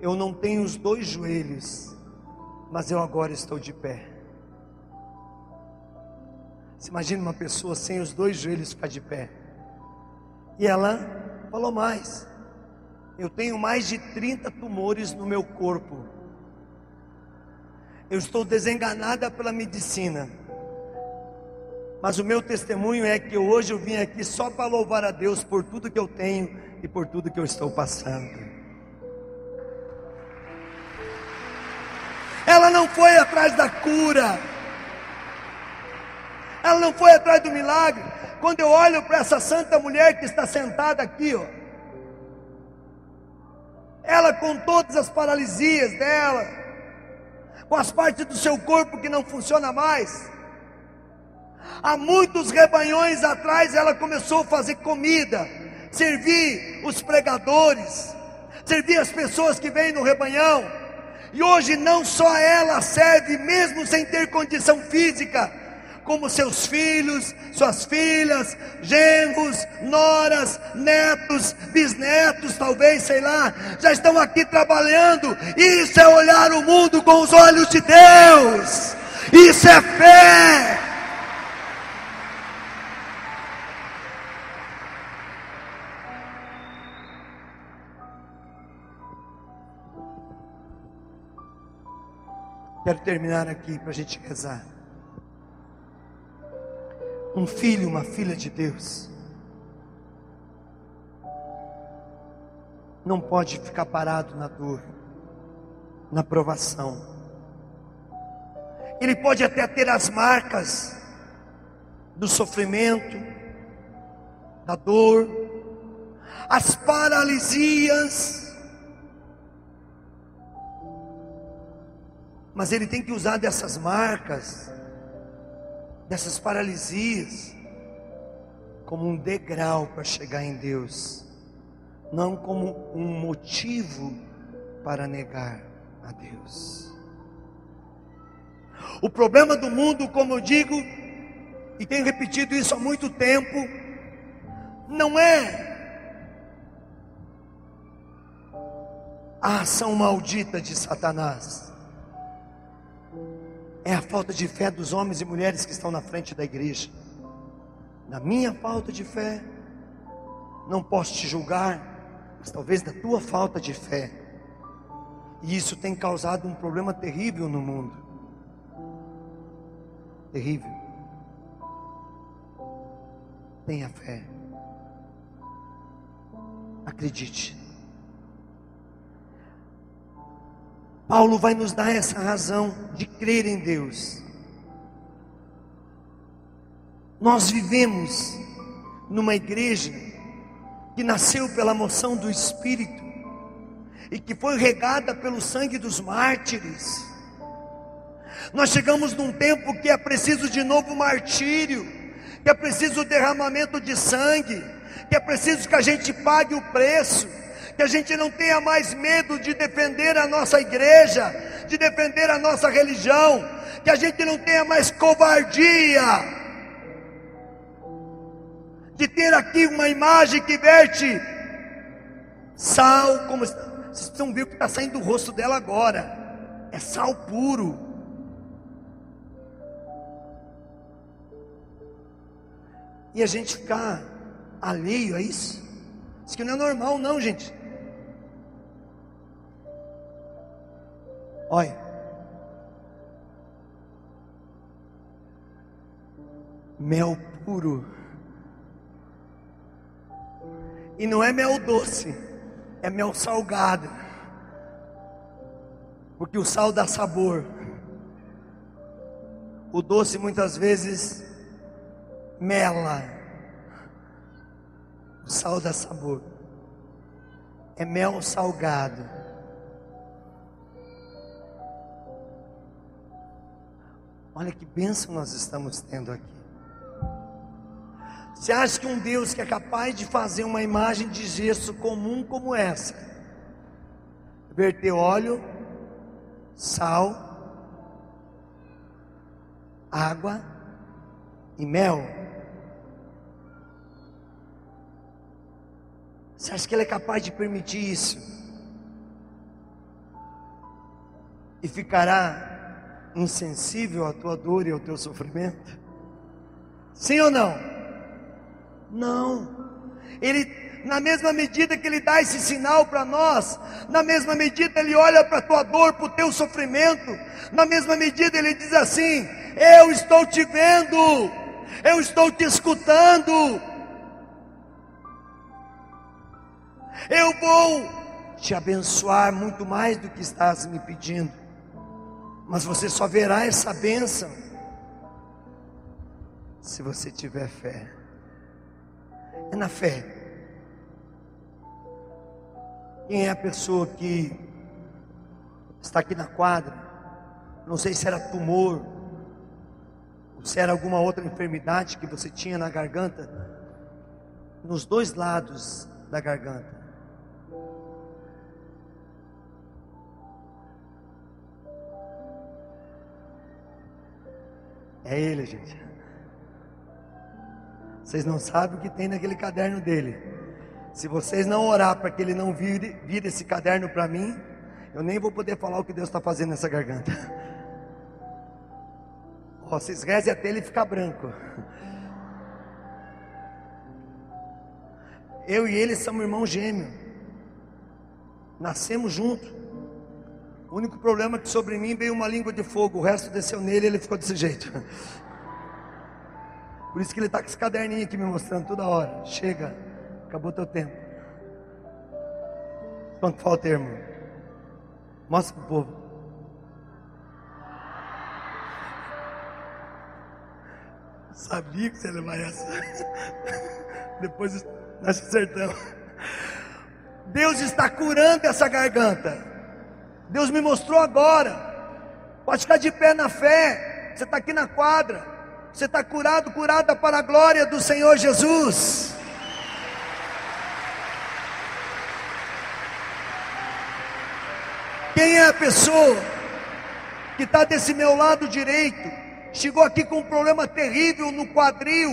Eu não tenho os 2 joelhos, mas eu agora estou de pé. Você imagina uma pessoa sem os 2 joelhos ficar de pé? E ela falou mais: eu tenho mais de 30 tumores no meu corpo. Eu estou desenganada pela medicina, mas o meu testemunho é que hoje eu vim aqui só para louvar a Deus por tudo que eu tenho e por tudo que eu estou passando. Ela não foi atrás da cura, ela não foi atrás do milagre. Quando eu olho para essa santa mulher que está sentada aqui, ó, ela com todas as paralisias dela, com as partes do seu corpo que não funciona mais, há muitos rebanhões atrás ela começou a fazer comida, servir os pregadores, servir as pessoas que vêm no rebanhão. E hoje não só ela serve, mesmo sem ter condição física, como seus filhos, suas filhas, genros, noras, netos, bisnetos, talvez, sei lá, já estão aqui trabalhando. Isso é olhar o mundo com os olhos de Deus, isso é fé. Quero terminar aqui para a gente rezar. Um filho, uma filha de Deus não pode ficar parado na dor, na provação. Ele pode até ter as marcas do sofrimento, da dor, as paralisias, mas ele tem que usar dessas marcas, dessas paralisias, como um degrau para chegar em Deus, não como um motivo para negar a Deus. O problema do mundo, como eu digo, e tenho repetido isso há muito tempo, não é a ação maldita de Satanás, é a falta de fé dos homens e mulheres que estão na frente da igreja. Na minha falta de fé, não posso te julgar, mas talvez da tua falta de fé. E isso tem causado um problema terrível no mundo. Terrível. Tenha fé. Acredite. Paulo vai nos dar essa razão de crer em Deus. Nós vivemos numa igreja que nasceu pela moção do Espírito e que foi regada pelo sangue dos mártires. Nós chegamos num tempo que é preciso de novo martírio, que é preciso derramamento de sangue, que é preciso que a gente pague o preço, que a gente não tenha mais medo de defender a nossa igreja, de defender a nossa religião, que a gente não tenha mais covardia de ter aqui uma imagem que verte sal, como vocês precisam ver o que está saindo do rosto dela agora, é sal puro. E a gente ficar alheio a isso, isso que não é normal não, gente. Olha, mel puro. E não é mel doce, é mel salgado, porque o sal dá sabor, o doce muitas vezes mela, o sal dá sabor, é mel salgado. Olha que bênção nós estamos tendo aqui. Você acha que um Deus que é capaz de fazer uma imagem de gesso comum como essa, verter óleo, sal, água e mel, você acha que Ele é capaz de permitir isso? E ficará insensível à tua dor e ao teu sofrimento? Sim ou não? Não. Ele, na mesma medida que Ele dá esse sinal para nós, na mesma medida Ele olha para a tua dor, para o teu sofrimento, na mesma medida Ele diz assim: eu estou te vendo, eu estou te escutando, eu vou te abençoar muito mais do que estás me pedindo, mas você só verá essa bênção se você tiver fé. É na fé. Quem é a pessoa que está aqui na quadra? Não sei se era tumor, ou se era alguma outra enfermidade que você tinha na garganta, nos dois lados da garganta. É ele, gente. Vocês não sabem o que tem naquele caderno dele. Se vocês não orar para que ele não vire esse caderno para mim, eu nem vou poder falar o que Deus está fazendo nessa garganta. Vocês rezem até ele ficar branco. Eu e ele somos irmãos gêmeos. Nascemos juntos. O único problema é que sobre mim veio uma língua de fogo. O resto desceu nele e ele ficou desse jeito. Por isso que ele está com esse caderninho aqui me mostrando toda hora. Chega, acabou teu tempo. Quanto falta, irmão? Mostra para o povo. Sabia que você ia levar essa. Depois nós acertamos. Deus está curando essa garganta. Deus me mostrou agora. Pode ficar de pé na fé. Você está aqui na quadra. Você está curado, curada para a glória do Senhor Jesus. Quem é a pessoa que está desse meu lado direito, chegou aqui com um problema terrível no quadril,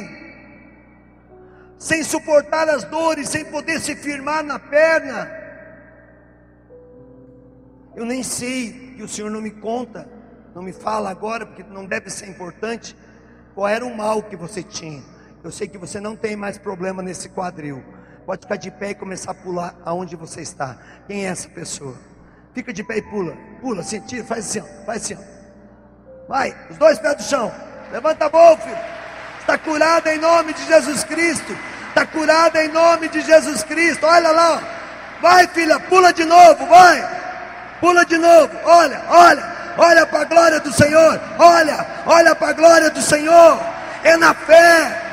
sem suportar as dores, sem poder se firmar na perna? Eu nem sei, que o Senhor não me conta, não me fala agora, porque não deve ser importante, qual era o mal que você tinha. Eu sei que você não tem mais problema nesse quadril. Pode ficar de pé e começar a pular aonde você está. Quem é essa pessoa? Fica de pé e pula, pula, assim, tira, faz assim, ó, faz assim, ó. Vai, os dois pés do chão, levanta a mão, filho. Está curada em nome de Jesus Cristo. Está curada em nome de Jesus Cristo. Olha lá, ó. Vai, filha, pula de novo, vai. Pula de novo, olha, olha, olha para a glória do Senhor. Olha, olha para a glória do Senhor. É na fé.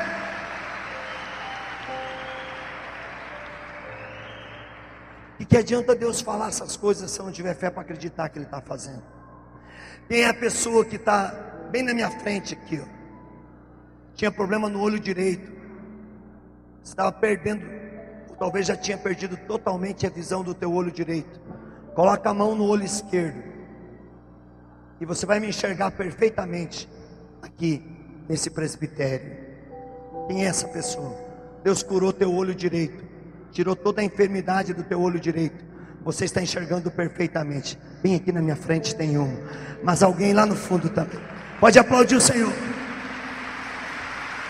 E que adianta Deus falar essas coisas se eu não tiver fé para acreditar que Ele está fazendo? Quem é a pessoa que está bem na minha frente aqui, ó? Tinha problema no olho direito, estava perdendo, ou talvez já tinha perdido totalmente a visão do teu olho direito. Coloca a mão no olho esquerdo e você vai me enxergar perfeitamente aqui nesse presbitério. Quem é essa pessoa? Deus curou teu olho direito, tirou toda a enfermidade do teu olho direito. Você está enxergando perfeitamente. Bem aqui na minha frente tem um, mas alguém lá no fundo também. Pode aplaudir o Senhor.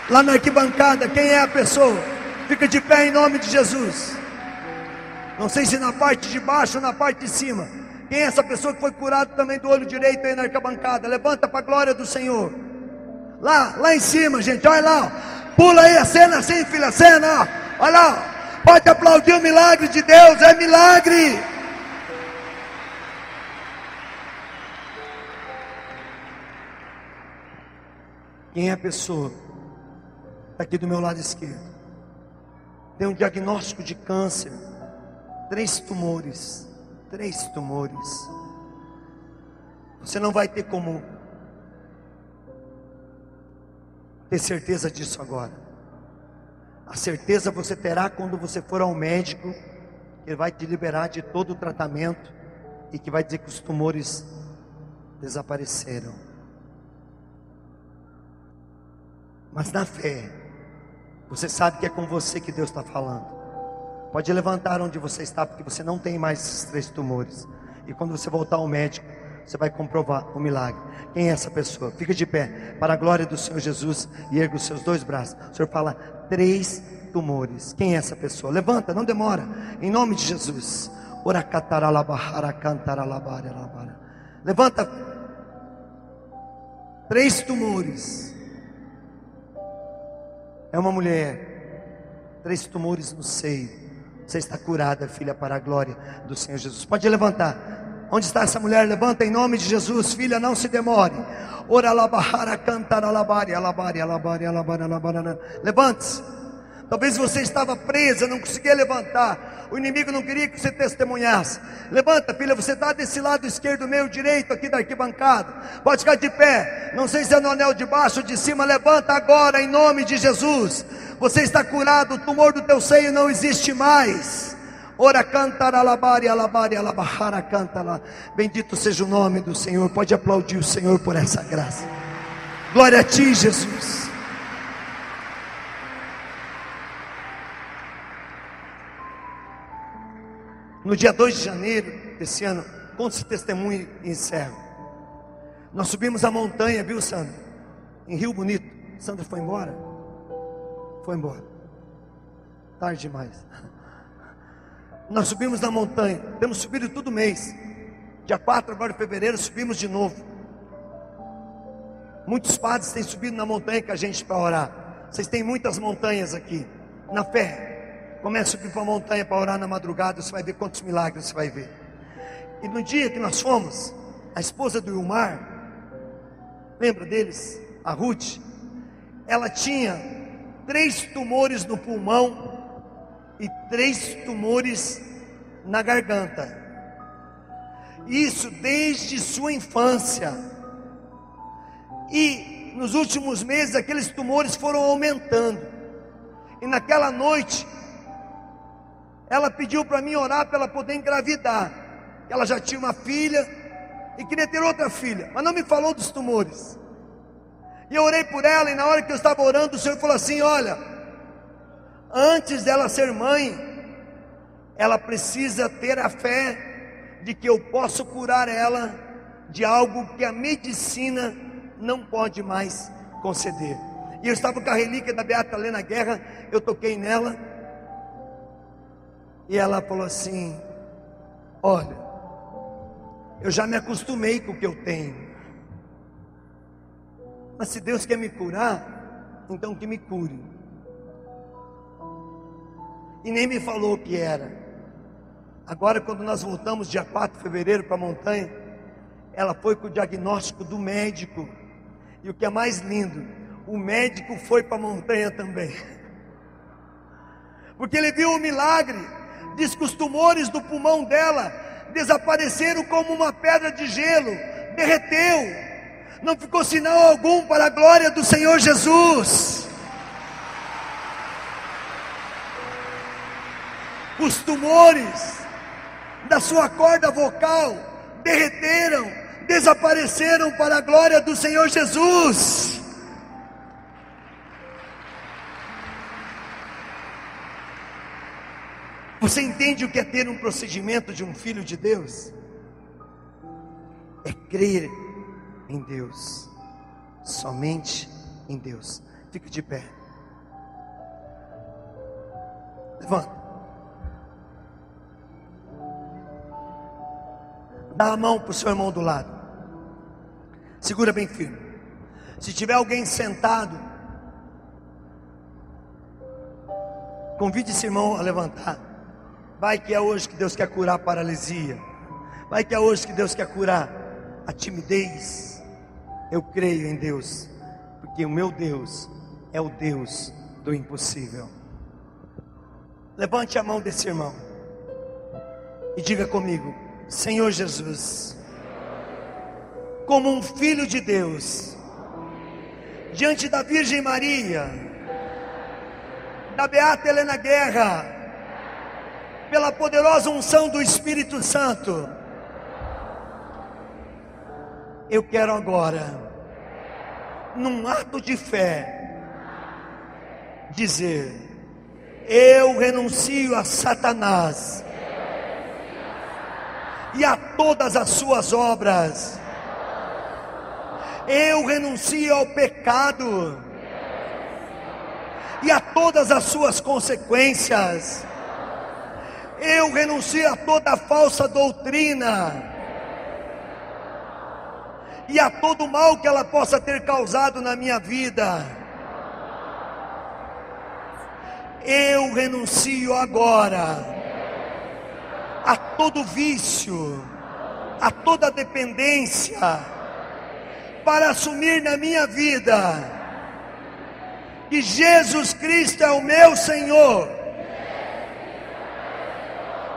Lá na arquibancada, quem é a pessoa? Fica de pé em nome de Jesus. Não sei se na parte de baixo ou na parte de cima. Quem é essa pessoa que foi curada também do olho direito aí na arquibancada? Levanta para a glória do Senhor. Lá em cima, gente, olha lá, ó. Pula aí a cena assim, filha, a cena, ó. Olha lá, ó. Pode aplaudir o milagre de Deus, é milagre. Quem é a pessoa? Está aqui do meu lado esquerdo. Tem um diagnóstico de câncer. 3 tumores. 3 tumores. Você não vai ter como ter certeza disso agora. A certeza você terá quando você for ao médico, que ele vai te liberar de todo o tratamento e que vai dizer que os tumores desapareceram. Mas na fé, você sabe que é com você que Deus está falando. Pode levantar onde você está, porque você não tem mais esses 3 tumores. E quando você voltar ao médico, você vai comprovar o milagre. Quem é essa pessoa? Fica de pé, para a glória do Senhor Jesus, e erga os seus 2 braços. O Senhor fala, 3 tumores. Quem é essa pessoa? Levanta, não demora, em nome de Jesus. Levanta. 3 tumores. É uma mulher. 3 tumores no seio. Você está curada, filha, para a glória do Senhor Jesus. Pode levantar. Onde está essa mulher? Levanta em nome de Jesus, filha, não se demore. Ora labahara cantar alabari, alabari, alabari, alabari, alabari. Levante-se. Talvez você estava presa, não conseguia levantar. O inimigo não queria que você testemunhasse. Levanta, filha, você está desse lado esquerdo, meio direito aqui da arquibancada. Pode ficar de pé. Não sei se é no anel de baixo ou de cima. Levanta agora em nome de Jesus. Você está curado, o tumor do teu seio não existe mais. Ora cantar alabari, alabari, alabahara cantala. Bendito seja o nome do Senhor. Pode aplaudir o Senhor por essa graça. Glória a ti, Jesus. No dia 2 de janeiro desse ano, conta esse testemunho e encerro. Nós subimos a montanha, viu, Sandra? Em Rio Bonito. Sandra foi embora? Foi embora. Tarde demais. Nós subimos na montanha. Temos subido todo mês. Dia 4 agora de fevereiro subimos de novo. Muitos padres têm subido na montanha com a gente para orar. Vocês têm muitas montanhas aqui. Na fé. Comece a subir para a montanha para orar na madrugada. Você vai ver quantos milagres você vai ver. E no dia que nós fomos, a esposa do Ilmar, lembra deles? A Ruth. Ela tinha 3 tumores no pulmão e 3 tumores na garganta. Isso desde sua infância. E nos últimos meses aqueles tumores foram aumentando. E naquela noite, ela pediu para mim orar para ela poder engravidar. Ela já tinha uma filha e queria ter outra filha, mas não me falou dos tumores. E eu orei por ela, e na hora que eu estava orando, o Senhor falou assim: olha, antes dela ser mãe, ela precisa ter a fé de que eu posso curar ela de algo que a medicina não pode mais conceder. E eu estava com a relíquia da Beata Helena Guerra, eu toquei nela, e ela falou assim: olha, eu já me acostumei com o que eu tenho, mas se Deus quer me curar, então que me cure. E nem me falou o que era. Agora, quando nós voltamos dia 4 de fevereiro para a montanha, ela foi com o diagnóstico do médico. E o que é mais lindo, o médico foi para a montanha também, porque ele viu o milagre. Diz que os tumores do pulmão dela desapareceram como uma pedra de gelo, derreteu, não ficou sinal algum para a glória do Senhor Jesus. Os tumores da sua corda vocal derreteram, desapareceram para a glória do Senhor Jesus. Você entende o que é ter um procedimento de um filho de Deus? É crer em Deus, somente em Deus. Fique de pé. Levanta. Dá a mão para o seu irmão do lado. Segura bem firme. Se tiver alguém sentado, convide esse irmão a levantar. Vai que é hoje que Deus quer curar a paralisia. Vai que é hoje que Deus quer curar a timidez. Eu creio em Deus, porque o meu Deus é o Deus do impossível. Levante a mão desse irmão e diga comigo: Senhor Jesus, como um filho de Deus, diante da Virgem Maria, da Beata Helena Guerra, pela poderosa unção do Espírito Santo, eu quero agora, num ato de fé, dizer: eu renuncio a Satanás e a todas as suas obras. Eu renuncio ao pecado e a todas as suas consequências. Eu renuncio a toda falsa doutrina e a todo mal que ela possa ter causado na minha vida. Eu renuncio agora a todo vício, a toda dependência, para assumir na minha vida que Jesus Cristo é o meu Senhor.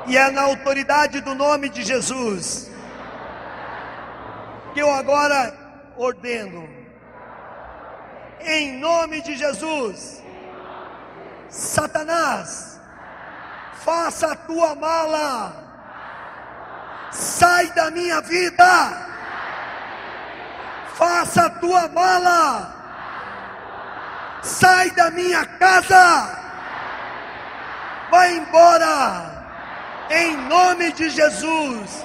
E é na autoridade do nome de Jesus que eu agora ordeno, em nome de Jesus: Satanás, faça a tua mala, sai da minha vida, faça a tua mala, sai da minha casa, vai embora. Em nome de Jesus,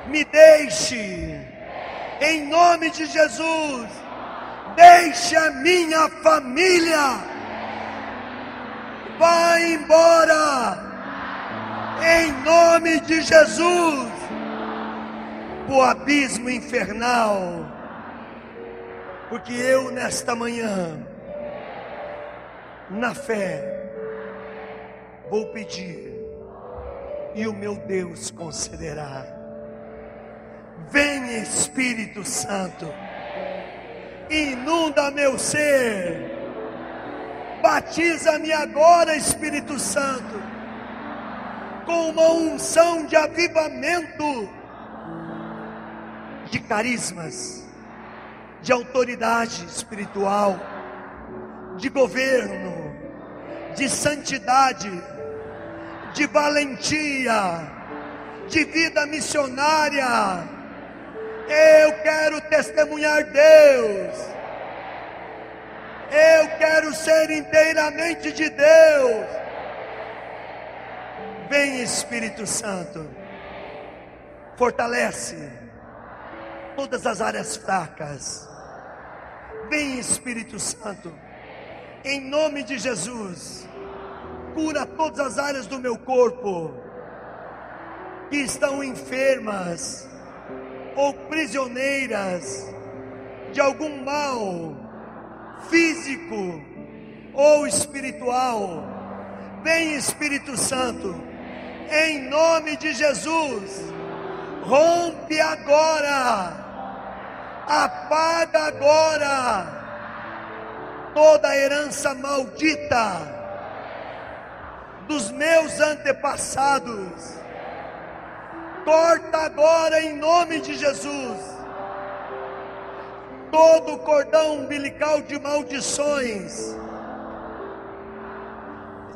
me deixe. Em nome de Jesus, deixe a minha família. Vai embora. Em nome de Jesus, o abismo infernal. Porque eu nesta manhã, na fé, vou pedir, e o meu Deus concederá. Vem, Espírito Santo, inunda meu ser, batiza-me agora, Espírito Santo, com uma unção de avivamento, de carismas, de autoridade espiritual, de governo, de santidade, de valentia, de vida missionária. Eu quero testemunhar Deus. Eu quero ser inteiramente de Deus. Vem, Espírito Santo, fortalece todas as áreas fracas. Vem, Espírito Santo, em nome de Jesus, cura todas as áreas do meu corpo que estão enfermas ou prisioneiras de algum mal físico ou espiritual. Vem, Espírito Santo, em nome de Jesus, rompe agora, apaga agora toda a herança maldita dos meus antepassados. Corta agora em nome de Jesus todo o cordão umbilical de maldições,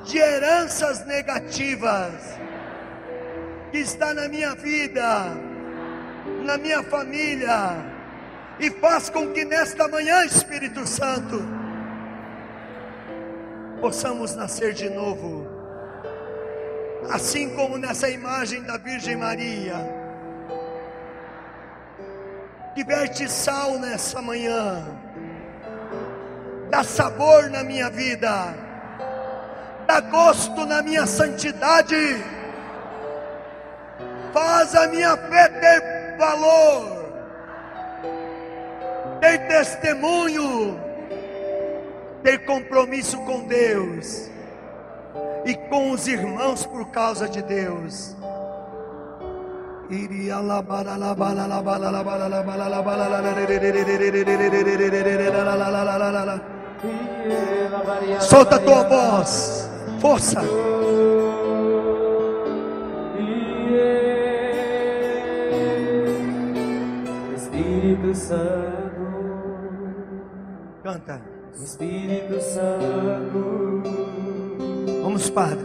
de heranças negativas que está na minha vida, na minha família, e faz com que nesta manhã, Espírito Santo, possamos nascer de novo, assim como nessa imagem da Virgem Maria, que verte sal nessa manhã, dá sabor na minha vida, dá gosto na minha santidade, faz a minha fé ter valor, ter testemunho, ter compromisso com Deus e com os irmãos por causa de Deus. Solta a tua voz, força. Espírito Santo, Canta. Espírito Santo, Vamos, Padre.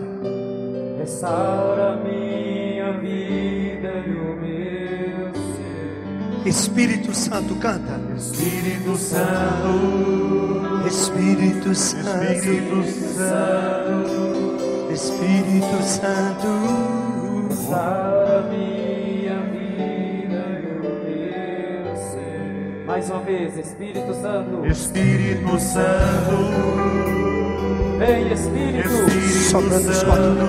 restaura minha vida e o meu ser. Espírito Santo, canta. Espírito Santo, Espírito Santo, Espírito Santo, Espírito Santo, restaura minha vida e o meu ser. Mais uma vez, Espírito Santo, Espírito Santo, vem Espírito, sopra nos quatro,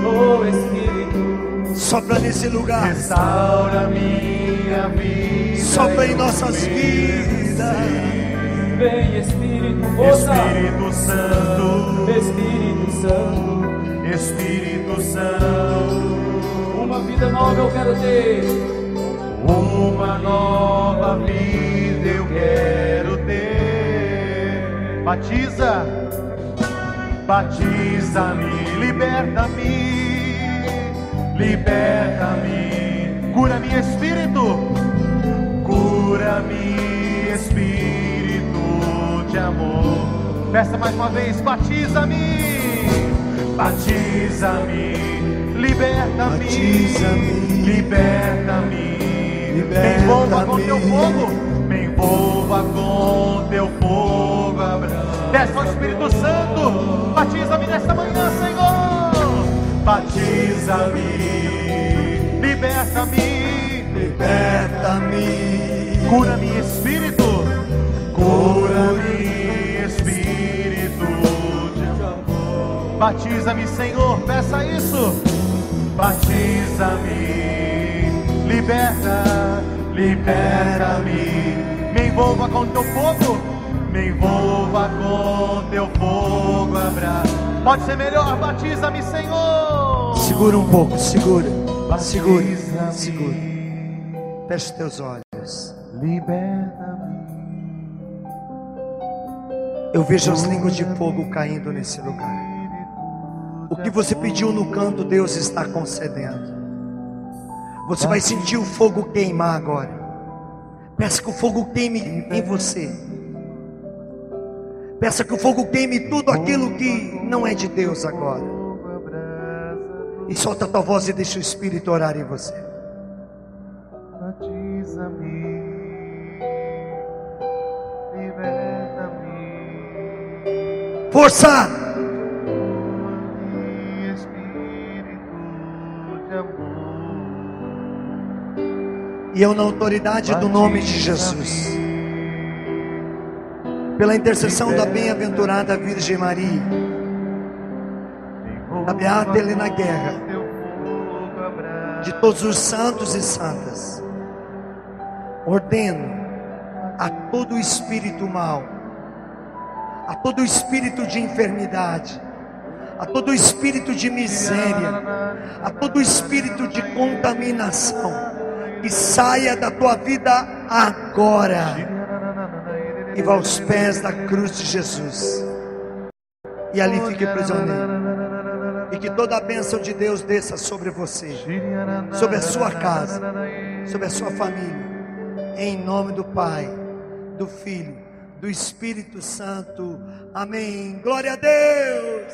oh Espírito, sopra nesse lugar, restaura minha vida. sopra em nossas vidas. vem Espírito, ouça, Espírito Santo, Espírito Santo, Espírito Santo, uma vida nova eu quero ter, uma nova vida eu quero ter. Batiza, batiza-me, liberta-me, liberta-me, cura-me, Espírito, cura-me, Espírito de amor. Peça mais uma vez, batiza-me, batiza-me, liberta-me, Batiza-me, liberta-me, me envolva com teu fogo, me envolva com teu fogo, Abraão. Desce ao Espírito Santo, batiza-me nesta manhã, Senhor, batiza-me, liberta-me, Liberta-me, cura-me, Espírito, cura-me, Espírito de amor. Batiza-me, Senhor, peça isso. Batiza-me, liberta, liberta-me, me envolva com teu fogo, me envolva com teu fogo, abraço. Pode ser melhor, batiza-me, Senhor. segura um pouco, segura, segura, Batiza-me, segura. Feche teus olhos. liberta-me. Eu vejo as línguas de fogo caindo nesse lugar. O que você pediu no canto, Deus está concedendo. Você vai sentir o fogo queimar agora. Peça que o fogo queime em você. Peça que o fogo queime tudo aquilo que não é de Deus agora. E solta a tua voz e deixa o Espírito orar em você. Batiza-me, liberta-me. Força! Espírito de amor. E eu, na autoridade do nome de Jesus, pela intercessão da bem-aventurada Virgem Maria, da Beata Helena Guerra, de todos os santos e santas, ordeno a todo espírito mau, a todo espírito de enfermidade, a todo espírito de miséria, a todo espírito de contaminação, que saia da tua vida agora e vá aos pés da cruz de Jesus, e ali fique prisioneiro. E que toda a bênção de Deus desça sobre você, sobre a sua casa, sobre a sua família, em nome do Pai, do Filho, do Espírito Santo. Amém. Glória a Deus.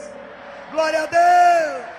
Glória a Deus.